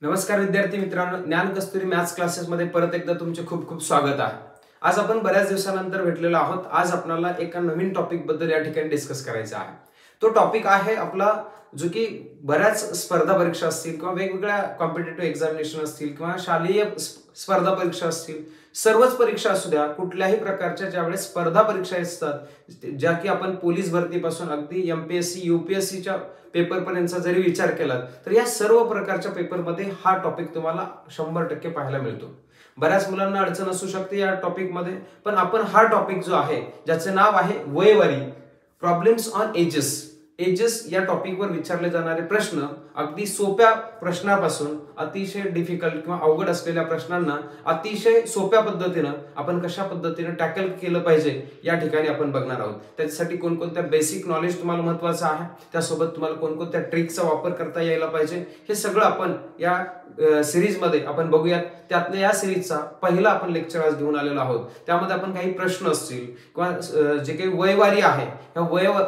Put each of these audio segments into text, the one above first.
नमस्कार विद्यार्थी मित्रांनो, ज्ञान कस्तुरी मॅथ्स क्लासेसमध्ये परत एकदा तुमचे खूप खूप स्वागत आहे। आज आपण बऱ्याच दिवसानंतर भेटलेलो आहोत। आज आपल्याला एका नवीन टॉपिक बद्दल या ठिकाणी डिस्कस करायचा आहे। तो टॉपिक आहे आपला जो की बऱ्याच स्पर्धा परीक्षा असतील किंवा वेगवेगळ्या कॉम्पिटिटिव्ह एक्झामिनेशन असतील किंवा शालेय स्पर्धा परीक्षा असतील, सर्वच परीक्षा असू द्या, कुठल्याही प्रकारच्या ज्यावेळेस स्पर्धा परीक्षा असतात ज्या की आपण पोलीस भरतीपासून अगदी एमपीएससी यूपीएससीच्या पेपर पर्यंतचा जरी विचार केला तर या सर्व प्रकारच्या पेपरमध्ये हा टॉपिक तुम्हाला 100% पाहायला मिळतो। बऱ्याच मुलांना अडचण असू शकते या टॉपिक मध्ये, पण आपण हा टॉपिक जो आहे ज्याचे नाव आहे वयवारी, प्रॉब्लेम्स ऑन एजेस या टॉपिकवर विचारले जाणारे प्रश्न अगदी सोप्या प्रश्नापासून अतिशय डिफिकल्ट किंवा अवघड असलेल्या प्रश्नांना अतिशय सोप्या पद्धतीने आपण कशा पद्धतीने टॅकल केलं पाहिजे या ठिकाणी आपण बघणार आहोत। त्यासाठी कोणकोणत्या बेसिक नॉलेज तुम्हाला महत्त्वाचं आहे, त्यासोबत तुम्हाला कोणकोणत्या ट्रिकचा वापर करता यायला पाहिजे, हे सगळं आपण या सिरीज मध्ये आपण बघूयात। त्यातल्या या सिरीजचा पहिला आपण लेक्चर आज घेऊन आलेलो आहोत। त्यामध्ये आपण काही प्रश्न असतील किंवा जे काही वयवारी आहे या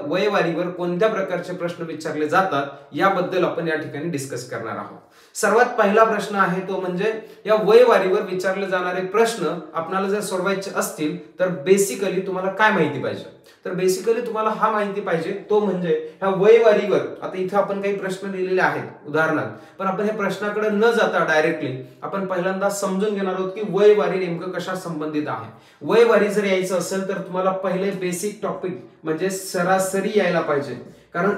वयवारीवर कोणत्या प्रकारचे प्रश्न विचारले जातात याबद्दल आपण या ठिकाणी डिस्कस करणार आहोत। सर्वात पहिला प्रश्न आहे तो म्हणजे या वयवारीवर विचारले जाणारे प्रश्न आपल्याला जर सोडवायचे असतील तर बेसिकली तुम्हाला काय माहिती पाहिजे, तर बेसिकली तुम्हाला हा माहिती पाहिजे तो म्हणजे ह्या वयवारीवर, आता इथे आपण काही प्रश्न लिहिलेले आहेत उदाहरणार्थ, पण आपण हे प्रश्नाकडे न जाता डायरेक्टली आपण पहिल्यांदा समजून घेणार आहोत की वयवारी नेमकं कशा संबंधित आहे। वयवारी जर यायचं असेल तर तुम्हाला पहिले बेसिक टॉपिक म्हणजे सरासरी यायला पाहिजे, कारण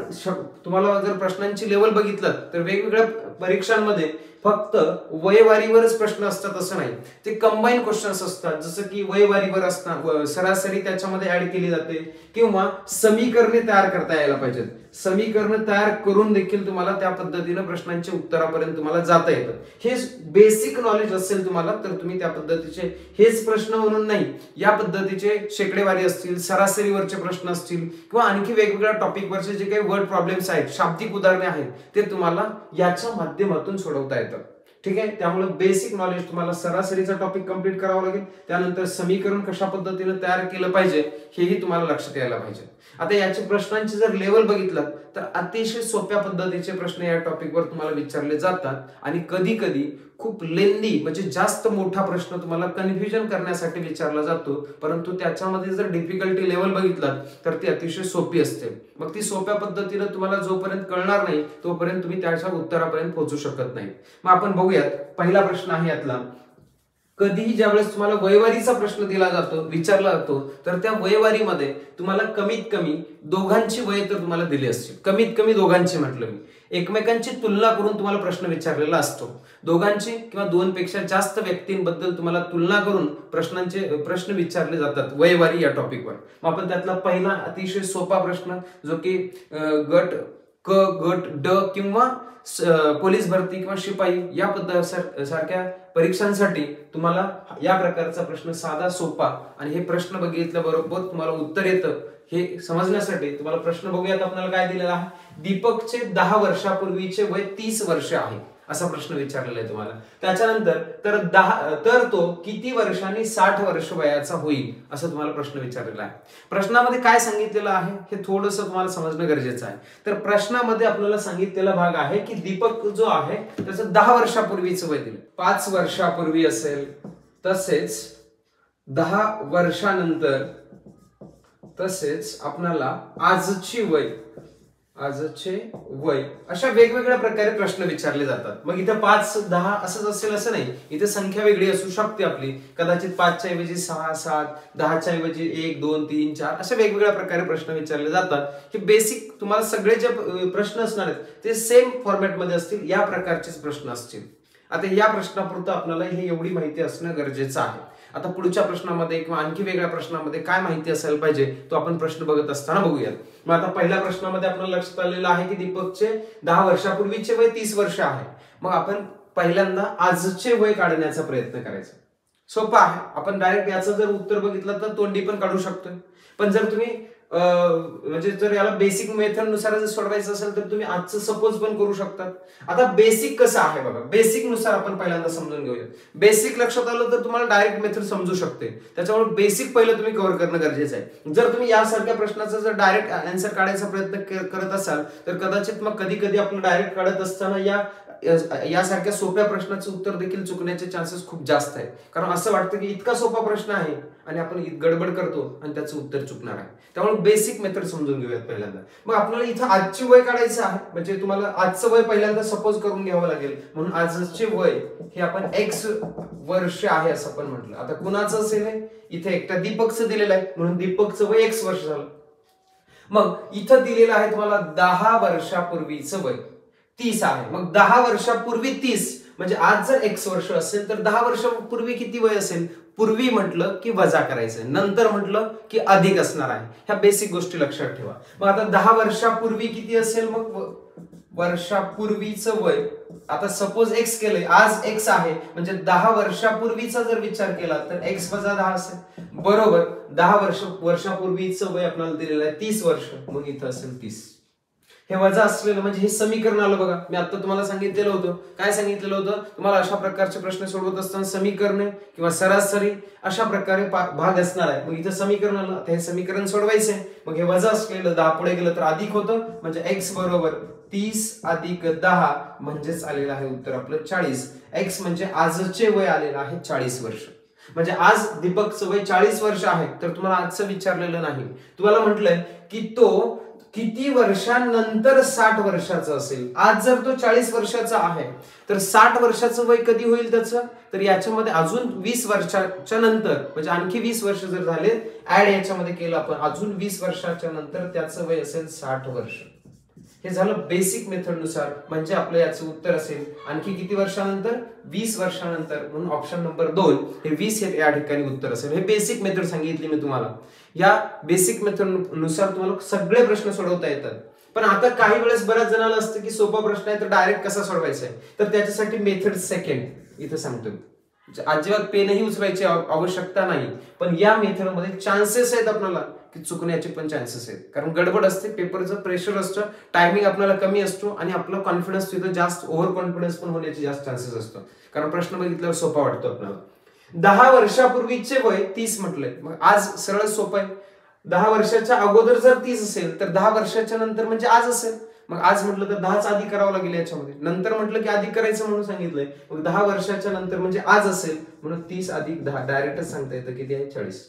तुम्हाला जर प्रश्नांची लेवल बघितलं तर वेगवेगळ्या परीक्षांमध्ये फक्त वयवारीवरच प्रश्न असतात असं नाही, ते कंबाईन क्वेश्चन्स असतात। जसं की वयवारीवर असतात सरासरी त्याच्यामध्ये ऍड केली जाते किंवा समीकरणे तयार करता यायला पाहिजेत। समीकरण तयार करून देखील तुम्हाला त्या पद्धतीने प्रश्नांच्या उत्तरापर्यंत तुम्हाला जाता येतं। हे बेसिक नॉलेज असेल तुम्हाला तर तुम्ही त्या पद्धतीचे, हेच प्रश्न म्हणून नाही, या पद्धतीचे शेकडेवारी असतील, सरासरीवरचे प्रश्न असतील किंवा आणखी वेगवेगळ्या टॉपिकवरचे जे काही वर्ड प्रॉब्लेम्स आहेत, शाब्दिक उदाहरणे आहेत, ते तुम्हाला याच्या माध्यमातून सोडवता येतं। ठीक आहे, त्यामुळे बेसिक नॉलेज तुम्हाला सरासरीचा टॉपिक कंप्लीट करावा लागेल, त्यानंतर समीकरण कशा पद्धतीने तयार केलं पाहिजे हेही तुम्हाला लक्षात यायला पाहिजे। आता याचे प्रश्नांची जर लेवल बघितलं तर अतिशय सोप्या पद्धतीचे प्रश्न या टॉपिकवर तुम्हाला विचारले जातात आणि कधी कधी खूप लेंदी म्हणजे जास्त मोठा प्रश्न तुम्हाला कन्फ्युजन करण्यासाठी विचारला जातो, परंतु त्याच्यामध्ये जर डिफिकल्टी लेवल बघितलं तर ती अतिशय सोपी असते। मग ती सोप्या पद्धतीने तुम्हाला जोपर्यंत कळणार नाही तोपर्यंत तुम्ही त्याच्या उत्तरापर्यंत पोहोचू शकत नाही। मग आपण बघूयात, पहिला प्रश्न आहे यातला, कधीही ज्यावेळेस तुम्हाला वयवारीचा प्रश्न दिला जातो, विचारला जातो, तर त्या वयवारीमध्ये तुम्हाला कमीत कमी दोघांची वय तर तुम्हाला दिली असते। कमीत कमी दोघांची म्हटलं मी, एकमेकांची तुलना करून तुम्हाला प्रश्न विचारलेला असतो। दोघांची किंवा दोनपेक्षा जास्त व्यक्तींबद्दल तुम्हाला तुलना करून प्रश्न विचारले जातात वयवारी या टॉपिकवर। मग आपण त्यातला पहिला अतिशय सोपा प्रश्न जो की गट क, गट ड किंवा पोलीस भरती किंवा शिपाई या सारख्या परीक्षांसाठी तुम्हाला या प्रकारचा प्रश्न साधा सोपा आणि हे प्रश्न बघितल्याबरोबर तुम्हाला उत्तर येतं हे समजण्यासाठी तुम्हाला प्रश्न बघूयात। आपल्याला काय दिलेला आहे, दीपकचे 10 वर्षापूर्वीचे वय 30 वर्ष आहे असा प्रश्न विचारलेला आहे तुम्हाला। त्याच्यानंतर तर तो किती वर्षांनी 60 वर्ष वयाचा होईल असं तुम्हाला प्रश्न विचारलेला आहे। प्रश्नामध्ये काय सांगितलेलं आहे हे थोडंसं तुम्हाला समजणं गरजेचं आहे। तर प्रश्नामध्ये आपल्याला सांगितलेला भाग आहे की दीपक जो आहे त्याचं 10 वर्षापूर्वीचं वय दिलं, 5 वर्षापूर्वी असेल, तसेच 10 वर्षानंतर, तसेच आपल्याला आजचे वय, अशा वेगवेगळ्या प्रकारे प्रश्न विचारले जातात। मग इथे 5, 10 असंच असेल असं नाही, इथे संख्या वेगळी असू शकते आपली, कदाचित 5च्या ऐवजी 6, 7, 10च्या ऐवजी 1, 2, 3, 4 अशा वेगवेगळ्या प्रकारे प्रश्न विचारले जातात। हे बेसिक तुम्हाला सगळे जे प्रश्न असणार आहेत ते सेम फॉर्मॅटमध्ये असतील, या प्रकारचेच प्रश्न असतील। आता या प्रश्नापुरतं आपल्याला हे एवढी माहिती असणं गरजेचं आहे। आता पुढच्या प्रश्नामध्ये किंवा आणखी वेगळ्या प्रश्नामध्ये काय माहिती असायला पाहिजे तो आपण प्रश्न बघत असताना बघूयात। मग आता पहिल्या प्रश्नामध्ये आपल्याला लक्षात आलेलं आहे की दीपकचे 10 वर्षापूर्वीचे वय 30 वर्ष आहे। मग आपण पहिल्यांदा आजचे वय काढण्याचा प्रयत्न करायचा। सोपं आहे, आपण डायरेक्ट याचं जर उत्तर बघितलं तर तोंडी पण काढू शकतोय, पण जर तुम्ही म्हणजे जर याला बेसिक मेथड नुसार जर सोडवायचं असेल तर तुम्ही आजचं सपोज पण करू शकतात. आता बेसिक कसं आहे बघा, बेसिक नुसार आपण पहिल्यांदा समजून घेऊया. बेसिक लक्षात आलं तर तुम्हाला डायरेक्ट मेथड समजू शकते. त्याच्यामुळे बेसिक पहिलं तुम्ही कव्हर करणं गरजेचं आहे. जर तुम्ही यासारख्या प्रश्नाचा जर डायरेक्ट आन्सर काढायचा प्रयत्न करत असाल तर कदाचित मग कधी कधी आपलं डायरेक्ट काढत असताना यासारख्या सोप्या प्रश्नाचं उत्तर देखील चुकण्याचे चान्सेस खूप जास्त आहेत. कारण असं वाटतं की इतका सोपा प्रश्न आहे आणि आपण गडबड करतो आणि त्याचं उत्तर चुकणार आहे. त्यामुळे बेसिक मेथड समजून घेऊयात पहिल्यांदा. मग आपल्याला इथं आजची वय काढायचं आहे, म्हणजे तुम्हाला आजचं वय पहिल्यांदा सपोज करून घ्यावं लागेल. म्हणून आजचे वय हे आपण X वर्ष आहे असं आपण म्हटलं. आता कुणाचं असेल हे, इथे एकट्या दीपकचं दिलेलं आहे म्हणून दीपकचं वय X वर्ष झालं. मग इथं दिलेलं आहे तुम्हाला 10 वर्षापूर्वीचं वय 30 आहे. मग 10 वर्षापूर्वी 30 म्हणजे आज जर X वर्ष असेल तर 10 वर्षापूर्वी किती वय असेल? पूर्वी म्हटलं की वजा करायचं, नंतर म्हटलं की अधिक असणार आहे. ह्या बेसिक गोष्टी लक्षात ठेवा. मग आता 10 वर्षापूर्वी किती असेल? मग वर्षापूर्वीचं वय, आता सपोज X केलंय, आज X आहे म्हणजे 10 वर्षापूर्वीचा जर विचार केला तर X वजा 10 असेल. बरोबर, 10 वर्षापूर्वीचं वय आपल्याला दिलेलं आहे 30 वर्ष, मग इथं असेल 30. हे वजा असलेलं म्हणजे हे समीकरण आलं बघा. मी आता तुम्हाला सांगितलेलं होतं, काय सांगितलेलं होतं तुम्हाला, अशा प्रकारचे प्रश्न सोडवत असताना समीकरणे किंवा सरासरी अशा प्रकारे भाग असणार आहे. मग इथं समीकरण आलं, आता हे समीकरण सोडवायचंय. मग हे वजा असलेलं 10 पुढे गेलं तर अधिक होतं, म्हणजे X बरोबर 30 अधिक 10 म्हणजेच आलेलं आहे उत्तर आपलं 40. X म्हणजे आजचे वय आलेलं आहे 40 वर्ष. म्हणजे आज दीपकचं वय 40 वर्ष आहे. तर तुम्हाला आजचं विचारलेलं नाही, तुम्हाला म्हटलंय की तो किती वर्षांनंतर 60 वर्षाचा असेल. आज जर तो 40 वर्षाचा आहे तर 60 वर्षाचं वय कधी होईल त्याचं? तर याच्यामध्ये अजून 20 वर्षाच्या नंतर, म्हणजे आणखी 20 वर्ष जर झाले ऍड याच्यामध्ये केलं आपण, अजून 20 वर्षाच्या नंतर त्याचं वय असेल 60 वर्ष. हे झालं बेसिक मेथड नुसार, म्हणजे आपलं याचं उत्तर असेल आणखी किती वर्षानंतर? 20 वर्षानंतर. म्हणून ऑप्शन नंबर 2 हे 20 हे या ठिकाणी उत्तर असेल. हे बेसिक मेथड सांगितली मी तुम्हाला. या बेसिक मेथड नुसार तुम्हाला सगळे प्रश्न सोडवता येतात. पण आता काही वेळेस बऱ्याच जणांना असतं की सोपा प्रश्न आहे तर डायरेक्ट कसा सोडवायचा आहे, तर त्याच्यासाठी मेथड सेकंड इथं सांगतो. अजिबात पेनही उचलायची आवश्यकता नाही, पण या मेथड मध्ये चान्सेस आहेत आपल्याला की चुकण्याचे पण चान्सेस आहेत. कारण गडबड असते, पेपरचं प्रेशर असतं, टायमिंग आपल्याला कमी असतो आणि आपला कॉन्फिडन्स तिथं जास्त, ओव्हर कॉन्फिडन्स पण होण्याचे जास्त चान्सेस असतो. कारण प्रश्न बघितल्यावर सोपा वाटतो आपल्याला. 10 वर्षापूर्वीचे वय 30 म्हटलंय, मग आज सरळ सोपं आहे. 10 वर्षाच्या अगोदर जर 30 असेल तर 10 वर्षाच्या नंतर म्हणजे आज असेल. मग आज म्हटलं तर 10च आधी करावं लागेल याच्यामध्ये, नंतर म्हटलं की आधी करायचं म्हणून सांगितलंय. मग 10 वर्षाच्या नंतर म्हणजे आज असेल, म्हणून 30 अधिक 10 डायरेक्टच सांगता येतं किती आहे? 40.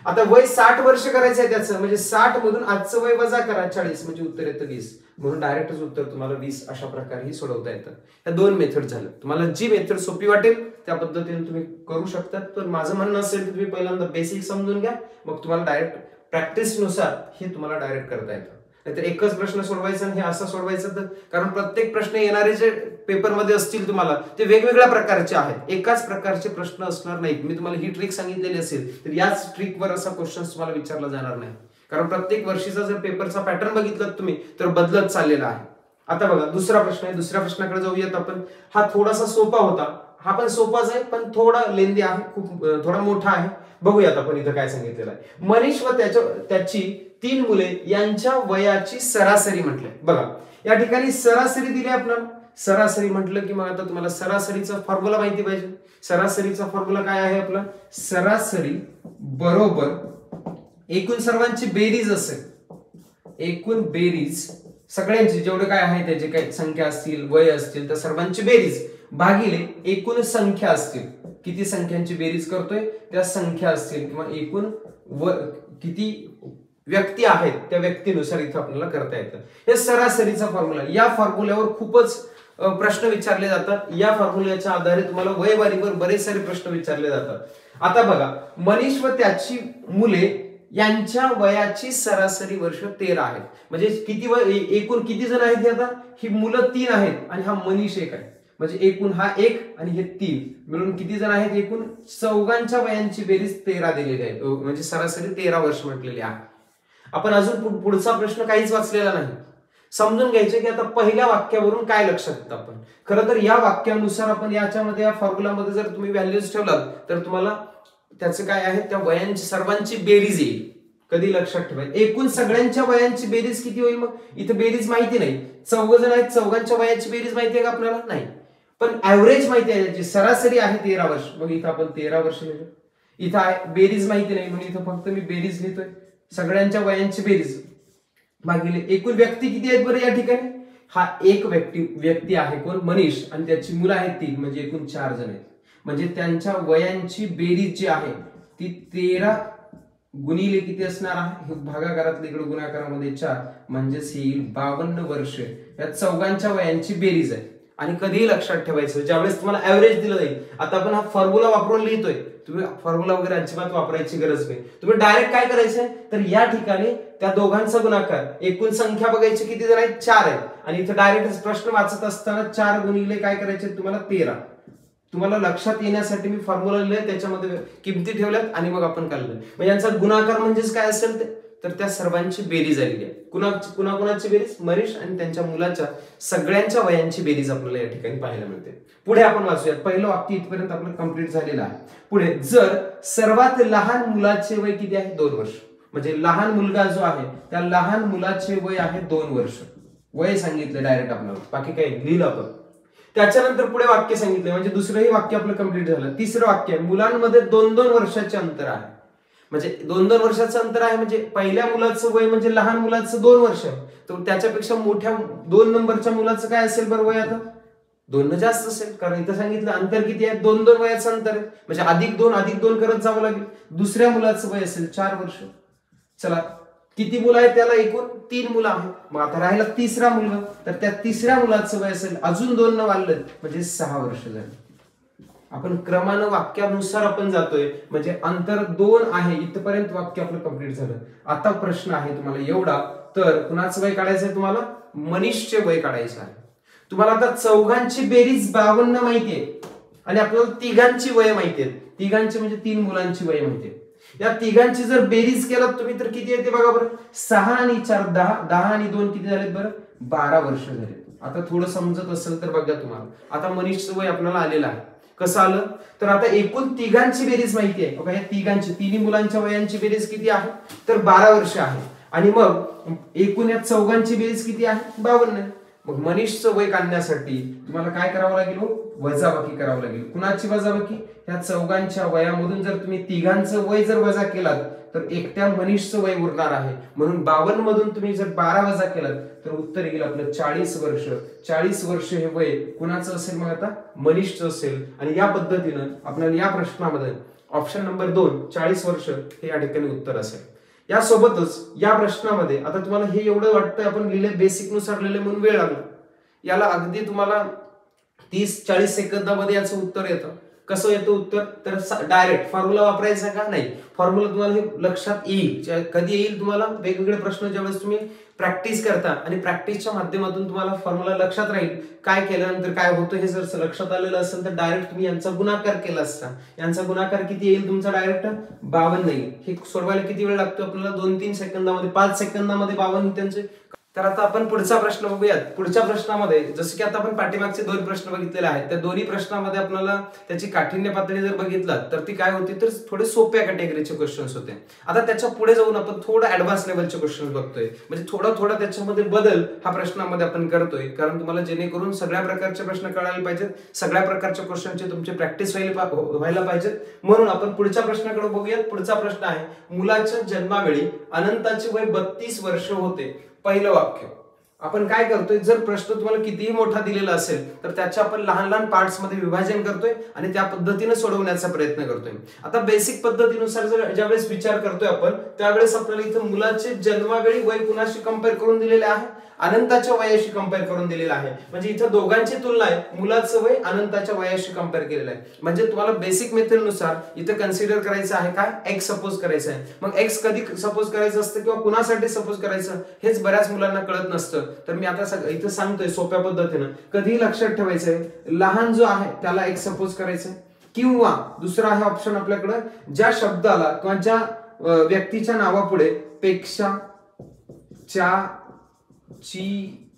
आता वय 60 वर्ष करायचं आहे त्याचं, म्हणजे 60 मधून आजचं वय वजा करा 40 म्हणजे उत्तर येतं 20. म्हणून डायरेक्टच उत्तर तुम्हाला 20 अशा प्रकारे सोडवता येतं. या 2 मेथड झाल्या. तुम्हाला जी मेथड सोपी वाटेल त्या पद्धतीने तुम्ही करू शकता. तर माझं म्हणणं असेल की तुम्ही पहिल्यांदा बेसिक समजून घ्या, मग तुम्हाला डायरेक्ट प्रॅक्टिस नुसार हे तुम्हाला डायरेक्ट करता येतं. नाहीतर एकच प्रश्न सोडवायचा आणि हे असं सोडवायचं, तर कारण प्रत्येक प्रश्न येणारे जे पेपरमध्ये असतील तुम्हाला ते वेगवेगळ्या प्रकारचे आहेत, एकाच प्रकारचे प्रश्न असणार नाहीत. मी तुम्हाला ही ट्रिक सांगितलेली असेल तर याच ट्रिकवर असा क्वेश्चन तुम्हाला विचारला जाणार नाही. कारण प्रत्येक वर्षीचा जर पेपरचा पॅटर्न बघितला तुम्ही तर बदलत चाललेला आहे. आता बघा दुसरा प्रश्न आहे, दुसऱ्या प्रश्नाकडे जाऊयात आपण. हा थोडासा सोपा होता, हा पण सोपाच आहे पण थोडा लेंदी आहे, खूप थोडा मोठा आहे. बघूयात आपण इथं काय सांगितलेलं आहे. मनीष व त्याची 3 मुले यांच्या वयाची सरासरी म्हटले. बघा या ठिकाणी सरासरी दिली आपल्याला. सरासरी म्हटलं की मग आता तुम्हाला सरासरीचा फॉर्म्युला माहिती पाहिजे. सरासरीचा फॉर्म्युला काय आहे आपला? सरासरी बरोबर एकूण सर्वांची बेरीज असेल, एकूण बेरीज सगळ्यांची जेवढे काय आहे त्याचे काही संख्या असतील, वय असतील, तर सर्वांची बेरीज भागिले एकूण संख्या असतील. किती संख्यांची बेरीज करतोय त्या संख्या असतील, किंवा एकूण किती व्यक्ती आहेत त्या व्यक्तीनुसार इथं आपल्याला करता येतं. हे सरासरीचा फॉर्म्युला. या फॉर्म्युल्यावर खूपच प्रश्न विचारले जातात. या फॉर्म्युल्याच्या आधारे तुम्हाला वयवारीवर बरेच सारे प्रश्न विचारले जातात. आता बघा, मनीष व त्याची मुले यांच्या वयाची सरासरी वर्ष 13 आहेत. म्हणजे किती एकूण किती जण आहेत? आता ही मुलं 3 आहेत आणि हा मनीष 1 आहे. म्हणजे एकूण हा 1 आणि हे 3 मिळून किती जण आहेत? एकूण चौघांच्या वयांची बेरीज 13 दिलेली आहे, म्हणजे सरासरी 13 वर्ष म्हटलेली आहे. आपण अजून पुढचा प्रश्न काहीच वाचलेला नाही. समजून घ्यायचे की आता पहिल्या वाक्यावरून काय लक्षात येतं. आपण खरं तर या वाक्यानुसार आपण याच्यामध्ये या फॉर्म्युलामध्ये जर तुम्ही व्हॅल्यूज ठेवलात तर तुम्हाला त्याचं काय आहे, त्या वयांची सर्वांची बेरीज येईल. कधी लक्षात ठेवायचं, एकूण सगळ्यांच्या वयांची बेरीज किती होईल? मग इथं बेरीज माहिती नाही, 4 जण आहेत, चौघांच्या वयाची बेरीज माहिती आहे का आपल्याला? नाही, पण ऍव्हरेज माहिती आहे, याची सरासरी आहे 13 वर्ष. मग इथं आपण 13 वर्ष लिहिलं. इथं आहे बेरीज माहिती नाही म्हणून इथं फक्त मी बेरीज लिहितोय, सगळ्यांच्या वयांची बेरीज भागिले एकूण व्यक्ती किती आहेत बरं या ठिकाणी? हा एक व्यक्ती आहे कोण? मनीष, आणि त्याची मुलं आहेत 3, म्हणजे एकूण 4 जण आहेत. म्हणजे त्यांच्या वयांची बेरीज जी आहे ती 13 गुणिले किती असणार आहे? भागाकारातल्या इकडे गुणाकारामध्ये 4, म्हणजेच येईल 52 वर्ष. या चौघांच्या वयांची बेरीज आहे. आणि कधीही लक्षात ठेवायचं, ज्यावेळेस तुम्हाला ऍव्हरेज दिलं जाईल, आता आपण हा फॉर्म्युला वापरून लिहितोय, तुम्ही फॉर्म्युला वगैरे अजिबात वापरायची गरज नाही. तुम्ही डायरेक्ट काय करायचंय, तर या ठिकाणी त्या दोघांचा गुणाकार, एकूण संख्या बघायची किती जण आहेत? 4 आहेत. आणि इथे डायरेक्ट प्रश्न वाचत असताना 4 गुणिले काय करायचे तुम्हाला? 13. तुम्हाला लक्षात येण्यासाठी मी फॉर्म्युला लिहिलाय, त्याच्यामध्ये किमती ठेवल्यात आणि मग आपण काढलं. म्हणजे यांचा गुणाकार म्हणजेच काय असेल तर त्या सर्वांची बेरीज आलेली आहे. कुणाकुणाची बेरीज? मनीष आणि त्यांच्या मुलाच्या सगळ्यांच्या वयांची बेरीज आपल्याला या ठिकाणी पाहायला मिळते. पुढे आपण वाचूयात. पहिलं वाक्य इथपर्यंत आपलं कंप्लीट झालेलं आहे. पुढे, जर सर्वात लहान मुलाचे वय किती आहे? 2 वर्ष. म्हणजे लहान मुलगा जो आहे त्या लहान मुलाचे वय आहे 2 वर्ष. वय सांगितलं डायरेक्ट आपल्याला, बाकी काही लिहिलं आपण. त्याच्यानंतर पुढे वाक्य सांगितलं, म्हणजे दुसरंही वाक्य आपलं कंप्लीट झालं. तिसरं वाक्य, मुलांमध्ये 2-2 वर्षाचे अंतर आहे. म्हणजे 2-2 वर्षाचं अंतर आहे, म्हणजे पहिल्या मुलाचं वय म्हणजे लहान मुलाचं 2 वर्ष, तर त्याच्यापेक्षा मोठ्या 2 नंबरच्या मुलाचं काय असेल बरं वय? आता 2 जास्त असेल, कारण इथं सांगितलं अंतर किती आहे? 2-2 वयाचं अंतर आहे, म्हणजे +2 करत जावं लागेल. दुसऱ्या मुलाचं वय असेल 4 वर्ष. चला, किती मुलं आहेत त्याला? एकूण 3 मुलं आहेत. मग आता राहिला तिसरा मुलगा, तर त्या तिसऱ्या मुलाचं वय असेल अजून 2 वाढलं, म्हणजे 6 वर्ष झाली. आपण क्रमानं वाक्यानुसार आपण जातोय, म्हणजे अंतर 2 आहे, इथपर्यंत वाक्य आपलं कंप्लीट झालं. आता प्रश्न आहे तुम्हाला एवढा, तर कुणाचं वय काढायचं आहे तुम्हाला? मनीषचे वय काढायचं आहे. तुम्हाला आता चौघांची बेरीज 52 माहितीये आणि आपल्याला तिघांची वय माहितीये. तिघांची म्हणजे 3 मुलांची वय माहितीये. या तिघांची जर बेरीज केलात तुम्ही तर किती येते बघा बरं. 6 आणि 4 10, 10 आणि 2 किती झालेत बरं? 12 वर्ष झाले. आता थोडं समजत असेल तर बघा तुम्हाला. आता मनीषचं वय आपल्याला आलेलं आहे. कसं आलं? तर आता एकूण तिघांची बेरीज माहिती आहे बघा. या तिघांची, 3 मुलांच्या वयांची बेरीज किती आहे? तर 12 वर्ष आहे. आणि मग एकूण या चौघांची बेरीज किती आहे? 52. मग मनीषचं वय काढण्यासाठी तुम्हाला काय करावं लागेल? वजाबाकी करावं लागेल. कुणाची वजाबाकी? ह्या चौघांच्या वयामधून जर तुम्ही तिघांचं वय जर वजा केलात तर एकट्या मनीषचं वय उरणार आहे. म्हणून 52 मधून तुम्ही जर 12 वजा केलात तर उत्तर येईल आपलं 40 वर्ष. 40 वर्ष हे वय कुणाचं असेल? मग आता मनीषचं असेल. आणि या पद्धतीनं आपल्याला या प्रश्नामध्ये ऑप्शन नंबर 2 40 वर्ष हे या ठिकाणी उत्तर असेल. यासोबतच या प्रश्नामध्ये आता तुम्हाला हे एवढं वाटतं आपण लिहिले बेसिक नुसार लिहिले म्हणून वेळ लागला. याला अगदी तुम्हाला 30-40 सेकंदामध्ये याचं उत्तर येतं. कसं येतं उत्तर? तर डायरेक्ट फॉर्म्युला वापरायचा का? नाही. फॉर्म्युला तुम्हाला हे लक्षात येईल. कधी येईल तुम्हाला? वेगवेगळे प्रश्न ज्यावेळेस तुम्ही प्रॅक्टिस करता आणि प्रॅक्टिसच्या माध्यमातून तुम्हाला फॉर्म्युला लक्षात राहील. काय केल्यानंतर काय होतं हे जर लक्षात आलेलं असेल तर डायरेक्ट तुम्ही यांचा गुणाकार केला असता. यांचा गुणाकार किती येईल तुमचा? डायरेक्ट 52 येईल. हे सोडवायला किती वेळ लागतो आपल्याला? 2-3 सेकंदामध्ये, 5 सेकंदामध्ये 52 त्यांचे. तर आता आपण पुढचा प्रश्न बघूयात. पुढच्या प्रश्नामध्ये जसं की आता आपण पाठीमागचे 2 प्रश्न बघितलेले आहेत, त्या दोन्ही प्रश्नामध्ये आपल्याला त्याची काठिण्य पातळी जर बघितलं तर ती काय होती? तर थोडे सोप्या कॅटेगरीचे क्वेश्चन्स होते. आता त्याच्या पुढे जाऊन आपण थोडं ऍडव्हान्स लेवलचे क्वेश्चन बघतोय. म्हणजे थोडा त्याच्यामध्ये बदल हा प्रश्नामध्ये आपण करतोय, कारण तुम्हाला जेणेकरून सगळ्या प्रकारचे प्रश्न कळायला पाहिजेत, सगळ्या प्रकारच्या क्वेश्चनची तुमची प्रॅक्टिस व्हायला पाहिजेत. म्हणून आपण पुढच्या प्रश्नाकडे बघूयात. पुढचा प्रश्न आहे, मुलाच्या जन्मावेळी अनंताचे वय 32 वर्ष होते. पहिलं वाक्य आपण काय करतोय? जर प्रश्न तुम्हाला कितीही मोठा दिलेला असेल तर त्याच्या आपण लहान लहान पार्ट्स मध्ये विभाजन करतोय आणि त्या पद्धतीने सोडवण्याचा प्रयत्न करतोय. आता बेसिक पद्धतीनुसार जर ज्यावेळेस विचार करतोय आपण त्यावेळेस आपल्याला इथं मुलाचे जन्मावेळी वय कुणाशी कंपेअर करून दिलेले आहे? अनंताच्या वयाशी कंपेअर करून दिलेलं आहे. म्हणजे इथं दोघांची तुलना आहे. मुलाचं वय अनंताच्या वयाशी कंपेअर केलेलं आहे. म्हणजे तुम्हाला बेसिक मेथड नुसार इथं कन्सिडर करायचं आहे काय? एक्स सपोज करायचं आहे. मग एक्स कधी सपोज करायचं असतं किंवा कुणासाठी सपोज करायचं हेच बऱ्याच मुलांना कळत नसतं. तर मी आता इथं सांगतोय सोप्या पद्धतीनं. कधी लक्षात ठेवायचंय, लहान जो आहे त्याला एक्स सपोज करायचं, किंवा दुसरा आहे ऑप्शन आपल्याकडे, ज्या शब्दाला किंवा ज्या व्यक्तीच्या नावापुढे पेक्षा, च्या, ची,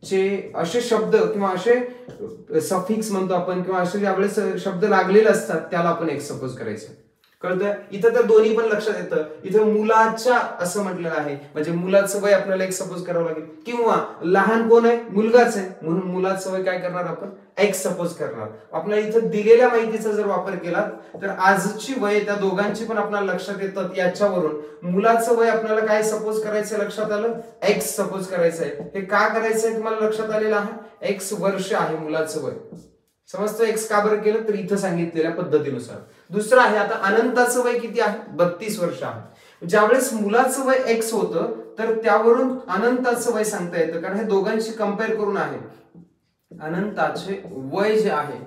चे असे शब्द किंवा असे सफिक्स म्हणतो आपण किंवा असे ज्यावेळेस शब्द लागलेले असतात त्याला आपण एक्स सपोज करायचं. कळतंय? इथं तर दोन्ही पण लक्षात येतं. इथं मुलाच्या असं म्हटलेलं आहे, म्हणजे मुलाचं वय आपल्याला एक सपोज करावं लागेल, किंवा लहान कोण आहे? मुलगाच आहे, म्हणून मुलाचं वय काय करणार आपण? एक्स सपोज करणार. आपल्याला इथं दिलेल्या माहितीचा जर वापर केला तर आजची वय त्या दोघांची पण आपल्याला लक्षात येतात. याच्यावरून मुलाचं वय आपल्याला काय सपोज करायचं लक्षात आलं? एक्स सपोज करायचं आहे. हे का करायचंय तुम्हाला लक्षात आलेलं आहे? एक्स वर्ष आहे मुलाचं वय. समजतं एक्स का बरं केलं? तर इथं सांगितलेल्या पद्धतीनुसार. दुसरं आहे आता अनंताचं वय किती आहे? 32 वर्ष आहे. ज्यावेळेस मुलाचं वय एक्स होतं तर त्यावरून अनंताचं वय सांगता येतं, कारण हे दोघांशी कंपेअर करून आहे. अनंताचे वय जे आहे,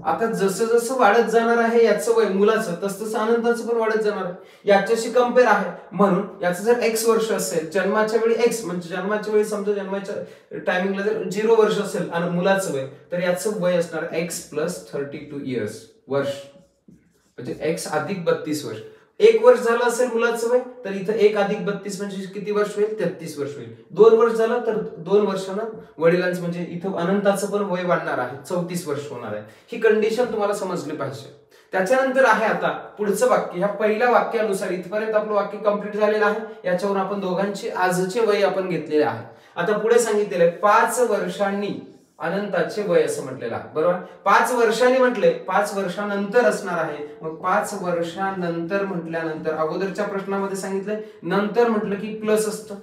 आता जसं जसं वाढत जाणार आहे याचं वय मुलाचं, तसं अनंताचं पण वाढत जाणार आहे. याच्याशी कंपेअर आहे, म्हणून याचं जर एक्स वर्ष असेल, जन्माच्या वेळी एक्स म्हणजे जन्माच्या वेळी समजा जन्माच्या टायमिंगला जर 0 वर्ष असेल आणि मुलाचं वय, तर याचं वय असणार एक्स प्लस 32 इयर्स वर्ष, म्हणजे एक्स अधिक 32 वर्ष. 1 वर्ष झालं असेल मुलाचं वय, तर इथं 1 अधिक 32 म्हणजे किती वर्ष होईल? 33 वर्ष होईल. 2 वर्ष झालं तर 2 वर्षानं वडिलांचं म्हणजे इथं अनंताचं पण वय वाढणार आहे, 34 वर्ष होणार आहे. ही कंडिशन तुम्हाला समजली पाहिजे. त्याच्यानंतर आहे आता पुढचं वाक्य. ह्या पहिल्या वाक्यानुसार इथपर्यंत आपलं वाक्य कंप्लीट झालेलं आहे. याच्यावरून आपण दोघांची आजचे वय आपण घेतलेले आहे. आता पुढे सांगितलेलं आहे 5 वर्षांनी अनंताचे वय असं म्हटलेलं आहे, बरोबर? 5 वर्षांनी म्हटले, 5 वर्षानंतर असणार आहे. मग 5 वर्षानंतर म्हटल्यानंतर अगोदरच्या प्रश्नामध्ये सांगितलंय नंतर म्हटलं की प्लस असतं.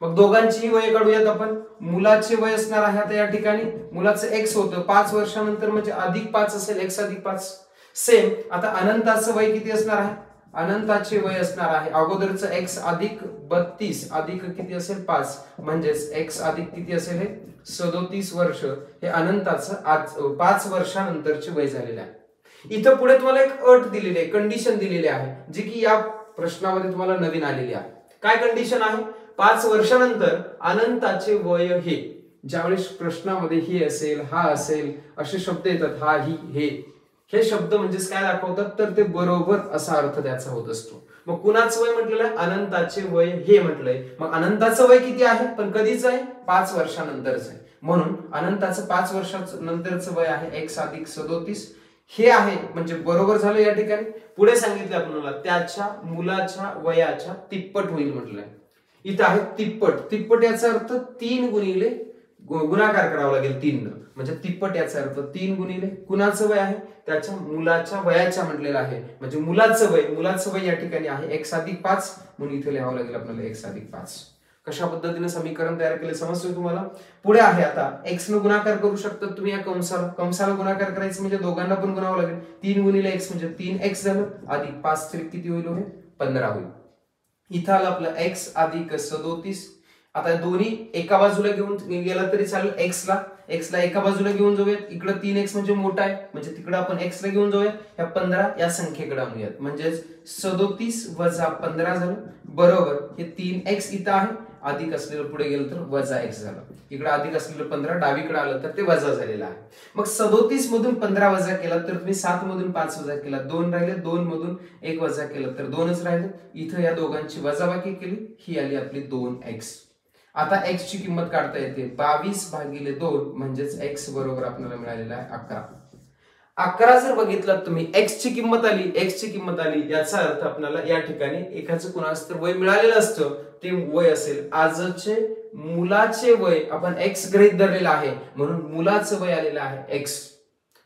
मग दोघांचीही वय काढूयात आपण. मुलाचे वय असणार आहे आता या ठिकाणी, मुलाचं एक्स होतं, 5 वर्षानंतर म्हणजे अधिक 5 असेल, एक्स अधिक 5. सेम आता अनंताचं वय किती असणार आहे? अनंताचे वय असणार आहे अगोदरचं एक्स अधिक 32 अधिक किती असेल? 5, म्हणजेच एक्स अधिक किती असेल? हे 37 वर्ष. हे अनंताचं आज 5 वर्षानंतरचे वय झालेलं आहे. इथं पुढे तुम्हाला एक अट दिलेली आहे, कंडिशन दिलेली आहे, जी की या प्रश्नामध्ये तुम्हाला नवीन आलेली आहे. काय कंडिशन आहे? 5 वर्षानंतर अनंताचे वय हे. ज्यावेळेस प्रश्नामध्ये ही असेल, हा असेल असे शब्द येतात, हा ही हे शब्द म्हणजेच काय दाखवतात? तर ते बरोबर असा अर्थ त्याचा होत असतो. मग कुणाचं वय म्हटलेलं आहे? अनंताचे वय हे म्हटलंय. मग अनंताचं वय किती आहे? पण कधीच आहे? 5 वर्षानंतरच आहे. म्हणून अनंताचं 5 वर्षानंतरचं वय आहे एक्स अधिक 37 हे आहे, म्हणजे बरोबर झालं या ठिकाणी. पुढे सांगितलं आपल्याला त्याच्या मुलाच्या वयाच्या तिप्पट होईल म्हटलंय. इथं आहे तिप्पट. तिप्पट याचा अर्थ 3 गुणिले गुणाकार करावा लागेल 3 न, म्हणजे तिप्पट याचा अर्थ 3 गुणिले कुणाचं वय आहे? त्याच्या मुलाच्या वयाच्या म्हटलेलं आहे, म्हणजे मुलाचं वय या ठिकाणी आहे एक्स अधिक 5, म्हणून इथे लिहावं लागेल आपल्याला एक्स अधिक 5. कशा पद्धतीने समीकरण तयार केले समजतोय तुम्हाला? पुढे आहे आता एक्स न गुणाकार करू शकतात तुम्ही या कंसाला गुणाकार करायचं म्हणजे दोघांना पण गुणावं लागेल. 3 गुणिले एक्स म्हणजे 3x झालं, अधिक 5 तरी किती होईल? 15 होईल. इथं आलं आपलं एक्स अधिक 37. आता दोन्ही एका बाजूला घेऊन गेला तरी चालेल. एक्सला एका बाजूला घेऊन जाऊयात. इकडे 3x म्हणजे मोठा आहे, म्हणजे तिकडे आपण x ला घेऊन जाऊयात. ह्या 15 या संख्येकडे आणूयात, म्हणजेच 37 वजा 15 झालं, बरोबर. हे 3x इथं आहे, अधिक असलेलं पुढे गेलं तर वजा x झालं. इकडे अधिक असलेलं 15 डावीकडे आलं तर ते वजा झालेलं आहे. मग 37 मधून 15 वजा केला तर तुम्ही 7 मधून 5 वजा केला, 2 राहिले. 2 मधून 1 वजा केलं तर 2च राहिले. इथं या दोघांची वजाबाकी केली, ही आली आपली 2x. आता x ची किंमत काढता येते 22/2, म्हणजेच x बरोबर आपल्याला मिळालेला आहे 11. 11 जर बघितलं तुम्ही x ची किंमत आली, याचा अर्थ आपल्याला या ठिकाणी एकाचं कुणाचं तर वय मिळालेलं असतं, ते वय असेल आजचे मुलाचे वय. आपण x गृहीत धरलेला आहे म्हणून मुलाचं वय आलेलं आहे x.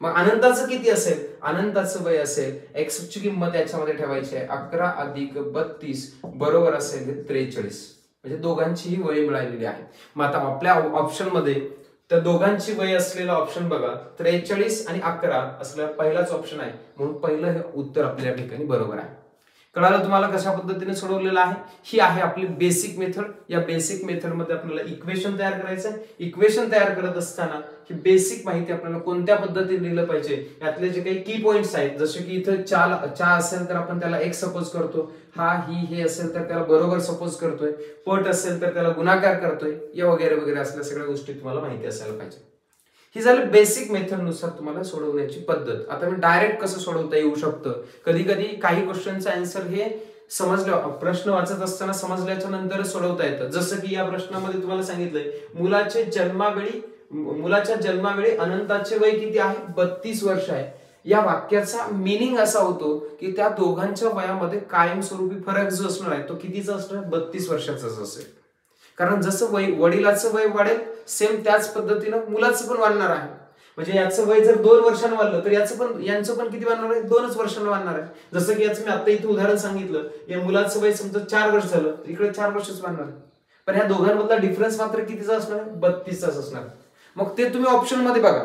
मग अनंताचं किती असेल? अनंताचं वय असेल, x ची किंमत याच्यामध्ये ठेवायची आहे 11 अधिक 32 बरोबर असेल 43, म्हणजे दोघांचीही वय मिळालेली आहे. मग आता आपल्या ऑप्शन मध्ये तर दोघांची वय असलेला ऑप्शन बघा, 43 आणि 11 असलेला पहिलाच ऑप्शन आहे, म्हणून पहिलं हे उत्तर आपल्या ठिकाणी बरोबर आहे. कळालं तुम्हाला कशा पद्धतीने सोडवलेलं आहे? ही आहे आपली बेसिक मेथड. या बेसिक मेथड मध्ये आपल्याला इक्वेशन तयार करायचं आहे. इक्वेशन तयार करत असताना ही बेसिक माहिती आपल्याला कोणत्या पद्धतीने लिहिलं पाहिजे, यातले जे काही की पॉइंट्स आहेत, जसे की इथं चा असेल तर आपण त्याला एक सपोज करतो, हा ही हे असेल तर त्याला बरोबर सपोज करतोय, पट असेल तर त्याला गुणाकार करतोय, या वगैरे वगैरे असल्या सगळ्या गोष्टी तुम्हाला माहिती असायला पाहिजे. ही झाली बेसिक मेथड नुसार तुम्हाला सोडवण्याची पद्धत. आता मी डायरेक्ट कसं सोडवता येऊ शकतं, कधी कधी काही क्वेश्चनचा आन्सर हे समजलं, प्रश्न वाचत असताना समजल्याच्या नंतर सोडवता येतं. जसं की या प्रश्नामध्ये तुम्हाला सांगितलंय मुलाच्या जन्मावेळी अनंताचे वय किती आहे? 32 वर्ष आहे. या वाक्याचा मिनिंग असा होतो की त्या दोघांच्या वयामध्ये कायमस्वरूपी फरक जो असणार आहे तो कितीचा असणार, 32 वर्षाचाच असेल. कारण जसं वडिलाचं वय वाढेल सेम त्याच पद्धतीनं मुलाचं पण वाढणार आहे. म्हणजे याचं वय जर 2 वर्षांनी वाढलं तर यांचं पण किती वाढणार आहे, 2च वर्षांनी वाढणार आहे. जसं की याचं मी आता इथे उदाहरण सांगितलं, या मुलाचं वय समजा 4 वर्ष झालं, इकडे 4 वर्षच वाढणार आहे. पण ह्या दोघांमधला डिफरन्स मात्र कितीचा असणार, 32चाच असणार. मग ते तुम्ही ऑप्शन मध्ये बघा.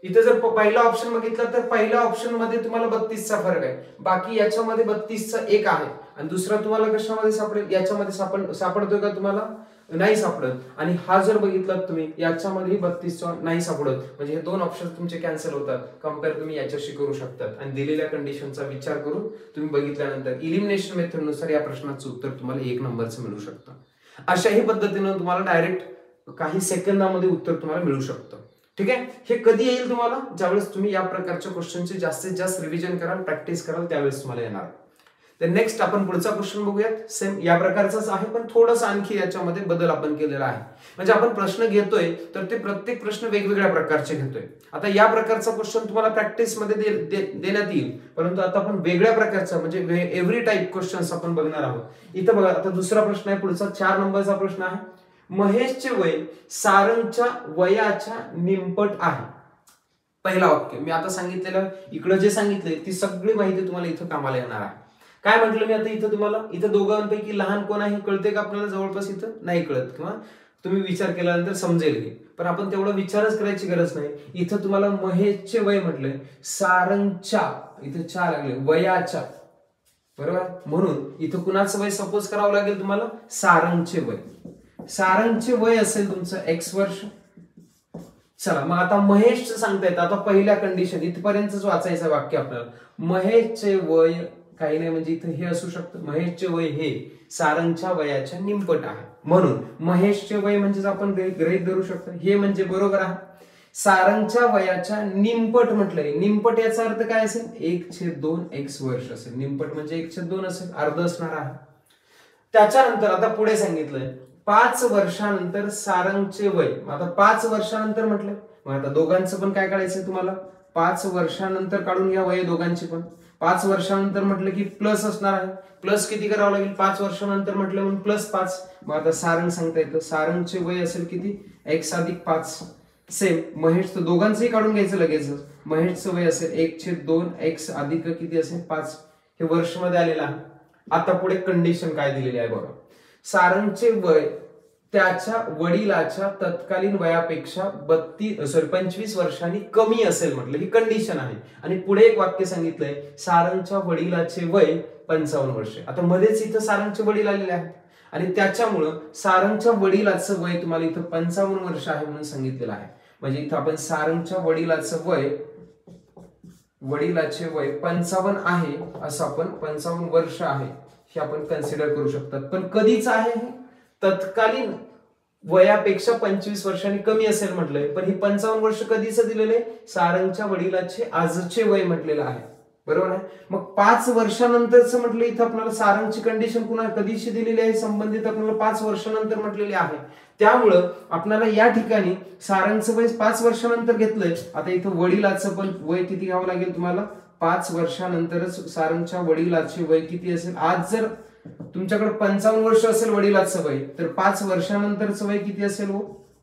इथे जर पहिला ऑप्शन बघितला तर पहिल्या ऑप्शन मध्ये तुम्हाला 32चा फरक आहे. बाकी याच्यामध्ये 32चा एक आहे आणि दुसरा तुम्हाला कशामध्ये सापडेल, याच्यामध्ये सापडतोय का तुम्हाला, नाही सापडत. आणि हा जर बघितला तुम्ही याच्यामध्ये 32चा नाही सापडत. म्हणजे हे 2 ऑप्शन तुमचे कॅन्सल होतात. कम्पेअर तुम्ही याच्याशी करू शकतात आणि दिलेल्या कंडिशनचा विचार करून तुम्ही बघितल्यानंतर इलिमिनेशन मेथड नुसार या प्रश्नाचं उत्तर तुम्हाला 1 नंबरचं मिळू शकतं. अशाही पद्धतीनं तुम्हाला डायरेक्ट काही सेकंदामध्ये उत्तर तुम्हाला मिळू शकतं. ठीक आहे. हे कधी येईल तुम्हाला, ज्यावेळेस तुम्ही या प्रकारच्या क्वेश्चनचे जास्तीत जास्त रिव्हिजन कराल, प्रॅक्टिस कराल, त्यावेळेस तुम्हाला येणार. तर नेक्स्ट आपण पुढचा क्वेश्चन बघूयात. सेम या प्रकारचाच आहे पण थोडंसं आणखी याच्यामध्ये बदल आपण केलेला आहे. म्हणजे आपण प्रश्न घेतोय तर ते प्रत्येक प्रश्न वेगवेगळ्या प्रकारचे घेतोय. आता या प्रकारचा क्वेश्चन तुम्हाला प्रॅक्टिस मध्ये देण्यात येईल, परंतु आता आपण वेगळ्या प्रकारचा म्हणजे एव्हरी टाईप क्वेश्चन्स आपण बघणार आहोत. इथं बघा, आता दुसरा प्रश्न आहे, पुढचा 4 नंबरचा प्रश्न आहे. महेशचे वय सारंगच्या वयाच्या निमपट आहे. पहिला वाक्य मी आता सांगितलेलं, इकडे जे सांगितलंय ती सगळी माहिती तुम्हाला इथं कामाला येणार आहे. काय म्हटलं मी आता इथं तुम्हाला, इथं दोघांपैकी लहान कोण आहे कळते का आपल्याला, जवळपास इथं नाही कळत किंवा तुम्ही विचार केल्यानंतर समजेल की, पण आपण तेवढा विचारच करायची गरज नाही. इथं तुम्हाला महेशचे वय म्हटलंय, सारंगच्या इथं 4 लागले, वयाच्या, बरोबर. म्हणून इथं कुणाचं वय सपोज करावं लागेल तुम्हाला, सारंगचे वय. सारंगचे वय असेल तुमचं X वर्ष. चला मग आता महेशचं सांगता येतं. आता पहिल्या कंडिशन इथपर्यंतच वाचायचं वाक्य आपल्याला. महेशचे वय काही नाही म्हणजे इथं हे असू शकतं, महेशचे वय हे सारंगच्या वयाच्या निमपट आहे. म्हणून महेशचे वय म्हणजेच आपण गृहीत धरू शकतो हे म्हणजे बरोबर आहे. सारंगच्या वयाच्या निमपट म्हटलंय, निमपट याचा अर्थ काय असेल, 1/2 X वर्ष असेल. निमपट म्हणजे 1/2 असेल, अर्ध असणार आहे. त्याच्यानंतर आता पुढे सांगितलंय 5 वर्षानंतर सारंगचे वय. आता 5 वर्षानंतर म्हटलंय, मग आता दोघांचं पण काय काढायचंय तुम्हाला, 5 वर्षानंतर काढून घ्या वय दोघांची पण. 5 वर्षानंतर म्हटलं की प्लस असणार आहे. प्लस किती करावं लागेल, 5 वर्षानंतर म्हटलं म्हणून +5. मग आता सारंग सांगता येतं, सारंगचे वय असेल किती, X + 5. सेम महेशचं दोघांचंही काढून घ्यायचं लगेच. महेशचं वय असेल 1/2 X अधिक किती असेल 5. हे वर्ष मध्ये आलेलं आहे. आता पुढे कंडिशन काय दिलेली आहे बघा. सारंगचे वय त्याच्या वडिलाच्या तत्कालीन वयापेक्षा 25 वर्षांनी कमी असेल म्हटलं, ही कंडिशन आहे. आणि पुढे एक वाक्य सांगितलंय, सारंगच्या वडिलाचे वय 55 वर्ष. आता मध्येच इथं सारंगचे वडील आलेले आहेत आणि त्याच्यामुळं सारंगच्या वडिलाचं वय तुम्हाला इथं 55 वर्ष आहे म्हणून सांगितलेलं आहे. म्हणजे इथं आपण सारंगच्या वडिलाचे वय 55 आहे असं आपण 55 वर्ष आहे हे आपण कन्सिडर करू शकतात. पण कधीच आहे हे, तत्कालीन वयापेक्षा 25 वर्षांनी कमी असेल म्हटलंय. पण ही 55 वर्ष कधीच दिलेले, सारंगच्या वडिलाचे आजचे वय म्हटलेलं आहे, बरोबर आहे. मग 5 वर्षानंतरच म्हटलं, इथं आपल्याला सारंगची कंडिशन पुन्हा कधीशी दिलेली आहे, संबंधित आपल्याला 5 वर्षानंतर म्हटलेली आहे. त्यामुळं आपल्याला या ठिकाणी सारंगचं वय 5 वर्षानंतर घेतलंय. आता इथं वडिलाचं पण वय किती घ्यावं लागेल तुम्हाला, 5 वर्षानंतरच सारंगच्या वडिलाचे वय किती असेल. आज जर तुमच्याकडे 55 वर्ष असेल वडिलाचं वय, तर 5 वर्षानंतरच वय किती असेल,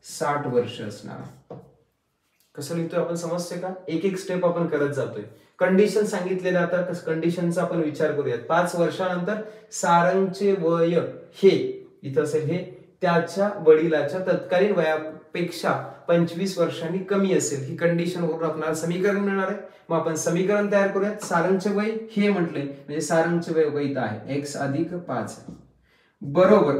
60 वर्ष असणार. कसं लिहितोय आपण समजते का, एक एक स्टेप आपण करत जातोय. कंडिशन सांगितलेलं, आता कंडिशनचा आपण विचार करूयात. 5 वर्षानंतर सारंगचे वय हे इथं असेल, हे त्याच्या वडिलाच्या तत्कालीन वयापेक्षा 25 वर्षांनी कमी असेल. ही कंडिशन वरून आपल्याला समीकरण मिळणार आहे. मग आपण समीकरण तयार करूयात. सारंगचे वय हे म्हटले म्हणजे सारंगचे वय इथं आहे X + 5 बरोबर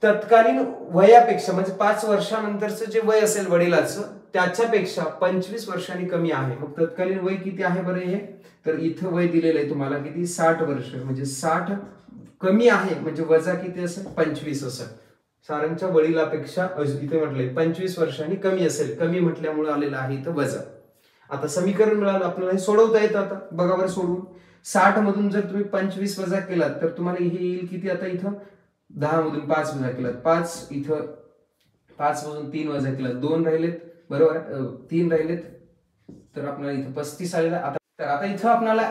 तत्कालीन वयापेक्षा म्हणजे 5 वर्षानंतरचं जे वय असेल वडिलाचं त्याच्यापेक्षा 25 वर्षांनी कमी आहे. मग तत्कालीन वय किती आहे बरं हे, तर इथं वय दिलेलं आहे तुम्हाला किती, 60 वर्ष. म्हणजे 60 कमी आहे म्हणजे वजा किती असेल, 25 असेल. सारंगच्या वडिलापेक्षा इथे म्हटलंय 25 वर्षांनी कमी असेल, कमी म्हटल्यामुळे आलेलं आहे इथं वजा. आता समीकरण मिळालं आपल्याला, हे सोडवता येतं. आता बघा बरं सोडून, 60 मधून जर तुम्ही 25 वजा केलात तर तुम्हाला हे येईल किती, आता इथं 10 मधून 5 वजा केलात 5, इथं 5 मधून 3 वजा केलात 2 राहिलेत, बरोबर 3 राहिलेत, तर आपल्याला इथं 35 आलेला. आता इथं आपल्याला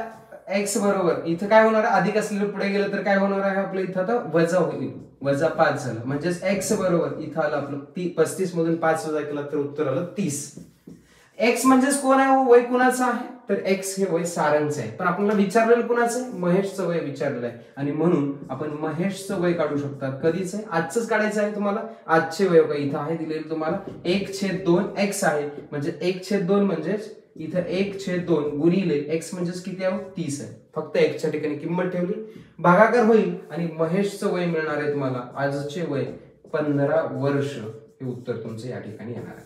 x बरोबर इथं काय होणार आहे, अधिक असलेलं पुढे गेलं तर काय होणार आहे आपलं, इथं आता वजा होईल, वजा 5 झालं. म्हणजेच x बरोबर इथं आलं आपलं 35 मधून 5 वजा केला तर उत्तर आलं 30. x म्हणजेच कोण आहे, वय कुणाचं आहे, तर x हे वय सारंगचं आहे. पण आपल्याला विचारलेलं कुणाचं आहे, महेशचं वय विचारलेलं आहे. आणि म्हणून आपण महेशचं वय काढू शकतात. कधीच आहे, आजच काढायचं आहे तुम्हाला. आजचे वय बघा इथं आहे दिलेलं तुम्हाला 1/2 x आहे. म्हणजे 1/2 म्हणजेच इथं 1/2 गुणिले x म्हणजेच किती आहे, 30 आहे. फक्त x च्या ठिकाणी किंमत ठेवली, भागाकार होईल आणि महेशचं वय मिळणार आहे तुम्हाला आजचे वय 15 वर्ष. हे उत्तर तुमचं या ठिकाणी येणार आहे.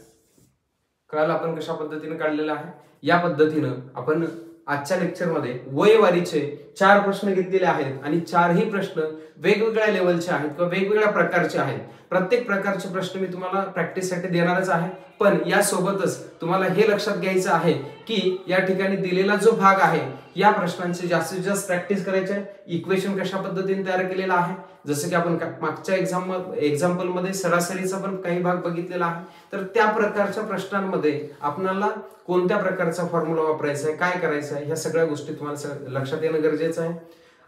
कळालं आपण कशा पद्धतीने काढलेलं आहे. या पद्धतीनं आपण आजच्या लेक्चरमध्ये वयवारीचे 4 प्रश्न घेतलेले आहेत आणि 4ही प्रश्न वेगवेगळ्या लेवलचे आहेत किंवा वेगवेगळ्या प्रकारचे आहेत. प्रत्येक प्रकारचे प्रश्न मी तुम्हाला प्रॅक्टिससाठी देणारच आहे. पण यासोबतच तुम्हाला हे लक्षात घ्यायचं आहे की या ठिकाणी दिलेला जो भाग आहे या प्रश्नांची जास्तीत जास्त प्रॅक्टिस करायची आहे. इक्वेशन कशा पद्धतीने तयार केलेला आहे, जसं की आपण मागच्या एक्झाम्पल मध्ये सरासरीचा पण काही भाग बघितलेला आहे. तर त्या प्रकारच्या प्रश्नांमध्ये आपल्याला कोणत्या प्रकारचा फॉर्म्युला वापरायचा आहे, काय करायचं आहे, ह्या सगळ्या गोष्टी तुम्हाला लक्षात येणं गरजेचं आहे.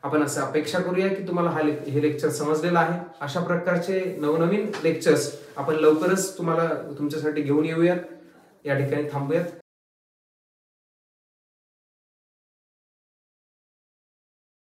आपण असं अपेक्षा करूया की तुम्हाला हे लेक्चर समजलेलं आहे. अशा प्रकारचे नवनवीन लेक्चर्स आपण लवकरच तुम्हाला तुमच्यासाठी घेऊन येऊयात. या ठिकाणी थांबूयात.